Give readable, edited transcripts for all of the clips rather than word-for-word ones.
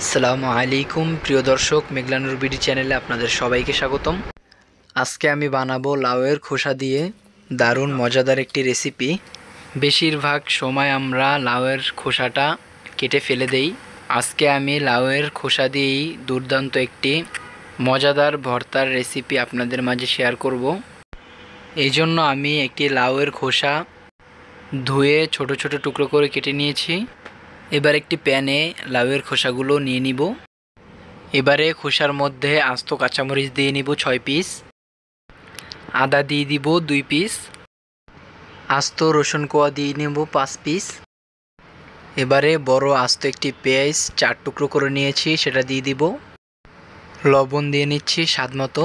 আসসালামু আলাইকুম প্রিয় দর্শক, মেঘলানুর বিডি চ্যানেলে আপনাদের সবাইকে স্বাগতম। আজকে আমি বানাবো লাউয়ের খোসা দিয়ে দারুণ মজাদার একটি রেসিপি। বেশিরভাগ সময় আমরা লাউয়ের খোসাটা কেটে ফেলে দেই। আজকে আমি লাউয়ের খোসা দিয়েই দুর্দান্ত একটি মজাদার ভর্তার রেসিপি আপনাদের মাঝে শেয়ার করব। এই জন্য আমি একটি লাউয়ের খোসা ধুয়ে ছোট ছোট টুকরো করে কেটে নিয়েছি। এবার একটি প্যানে লাউয়ের খোসাগুলো নিয়ে নিব। এবারে খোসার মধ্যে আস্ত কাঁচামরিচ দিয়ে নিব 6 পিস, আদা দিয়ে দিব 2 পিস, আস্ত রসুন কোয়া দিয়ে নেব 5 পিস। এবারে বড় আস্ত একটি পেঁয়াজ 4 টুকরো করে নিয়েছি, সেটা দিয়ে দিব। লবণ দিয়ে নিচ্ছি স্বাদ মতো।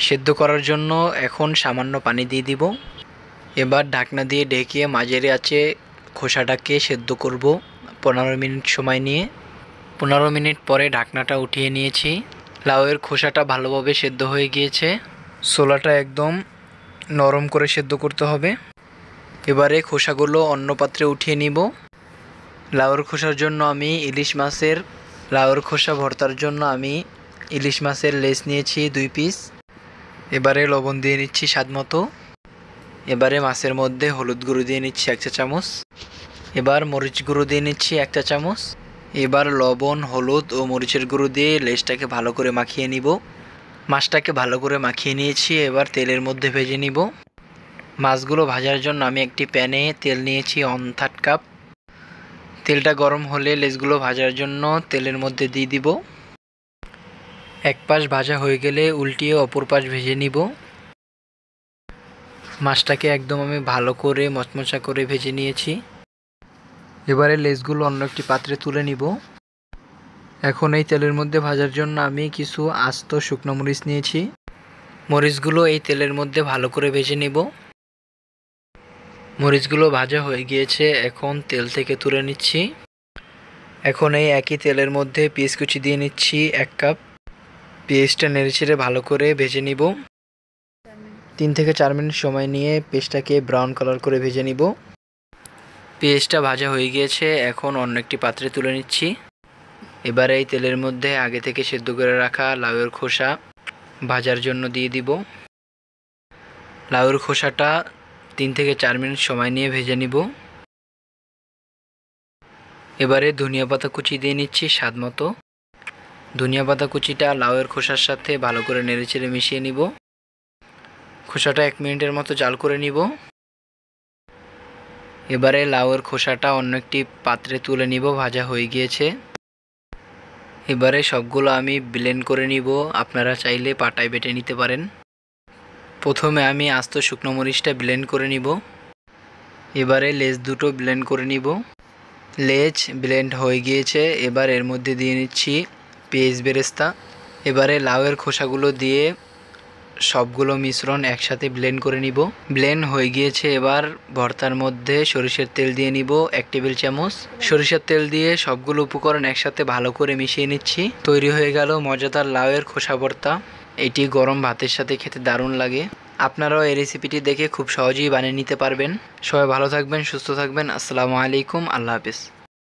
সেদ্ধ করার জন্য এখন সামান্য পানি দিয়ে দিব। এবার ঢাকনা দিয়ে ঢেকে মাঝারি আঁচে খোসাটাকে সেদ্ধ করব 15 মিনিট সময় নিয়ে। 15 মিনিট পরে ঢাকনাটা উঠিয়ে নিয়েছি। লাউয়ের খোসাটা ভালোভাবে সেদ্ধ হয়ে গিয়েছে। ছোলাটা একদম নরম করে সেদ্ধ করতে হবে। এবারে খোসাগুলো অন্য পাত্রে উঠিয়ে নিব। লাউয়ের খোসার জন্য আমি লাউয়ের খোসা ভর্তার জন্য আমি ইলিশ মাছের লেজ নিয়েছি 2 পিস। এবারে লবণ দিয়ে নিচ্ছি স্বাদ মতো। এবারে মাছের মধ্যে হলুদ গুঁড়ো দিয়ে নিচ্ছি 1 চা চামচ। এবার মরিচ গুঁড়ো দিয়ে নিচ্ছি 1 চা চামচ। এবার লবণ, হলুদ ও মরিচের গুঁড়ো দিয়ে লেজটাকে ভালো করে মাখিয়ে নিব। মাছটাকে ভালো করে মাখিয়ে নিয়েছি, এবার তেলের মধ্যে ভেজে নিব। মাছগুলো ভাজার জন্য আমি একটি প্যানে তেল নিয়েছি 1/3 কাপ। তেলটা গরম হলে লেজগুলো ভাজার জন্য তেলের মধ্যে দিয়ে দিব। এক পাশ ভাজা হয়ে গেলে উল্টিয়ে অপর পাশ ভেজে নিব। মাছটাকে একদম আমি ভালো করে মচমচা করে ভেজে নিয়েছি। এবারে লেজগুলো অন্য একটি পাত্রে তুলে নিব। এখন এই তেলের মধ্যে ভাজার জন্য আমি কিছু আস্ত শুকনো মরিচ নিয়েছি। মরিচগুলো এই তেলের মধ্যে ভালো করে ভেজে নিব। মরিচগুলো ভাজা হয়ে গিয়েছে, এখন তেল থেকে তুলে নিচ্ছি। এখন এই একই তেলের মধ্যে পেঁয়াজ কুচি দিয়ে নিচ্ছি 1 কাপ। পেঁয়াজটা নেড়েচেড়ে ভালো করে ভেজে নিব। 3 থেকে 4 মিনিট সময় নিয়ে পেঁয়াজটাকে ব্রাউন কালার করে ভেজে নিব। পেঁয়াজটা ভাজা হয়ে গিয়েছে, এখন অন্য একটি পাত্রে তুলে নিচ্ছি। এবারে এই তেলের মধ্যে আগে থেকে সেদ্ধ করে রাখা লাউয়ের খোসা ভাজার জন্য দিয়ে দিব। লাউয়ের খোসাটা 3 থেকে 4 মিনিট সময় নিয়ে ভেজে নিব। এবারে ধনিয়া পাতা কুচি দিয়ে নিচ্ছি স্বাদ মতো। ধনিয়া পাতা কুচিটা লাউয়ের খোসার সাথে ভালো করে নেড়েচেড়ে মিশিয়ে নিব। খোসাটা 1 মিনিটের মতো জাল করে নিব। এবারে লাউয়ের খোসাটা অন্য একটি পাত্রে তুলে নিব, ভাজা হয়ে গিয়েছে। এবারে সবগুলো আমি ব্লেন্ড করে নিব। আপনারা চাইলে পাটায় বেটে নিতে পারেন। প্রথমে আমি আস্ত শুকনো মরিচটা ব্লেন্ড করে নিব। এবারে লেজ দুটো ব্লেন্ড করে নিব। লেজ ব্লেন্ড হয়ে গিয়েছে, এবার এর মধ্যে দিয়ে নিচ্ছি পেঁয়াজ বেরেস্তা। এবারে লাউয়ের খোসাগুলো দিয়ে সবগুলো মিশ্রণ একসাথে ব্লেন্ড করে নিব। ব্লেন্ড হয়ে গিয়েছে, এবার ভর্তার মধ্যে সরিষার তেল দিয়ে নিব 1 টেবিল চামচ। সরিষার তেল দিয়ে সবগুলো উপকরণ একসাথে ভালো করে মিশিয়ে নিচ্ছি। তৈরি হয়ে গেল মজাদার লাউয়ের খোসা ভর্তা। এটি গরম ভাতের সাথে খেতে দারুণ লাগে। আপনারাও এই রেসিপিটি দেখে খুব সহজেই বানিয়ে নিতে পারবেন। সবাই ভালো থাকবেন, সুস্থ থাকবেন। আসসালামু আলাইকুম, আল্লাহ হাফেজ।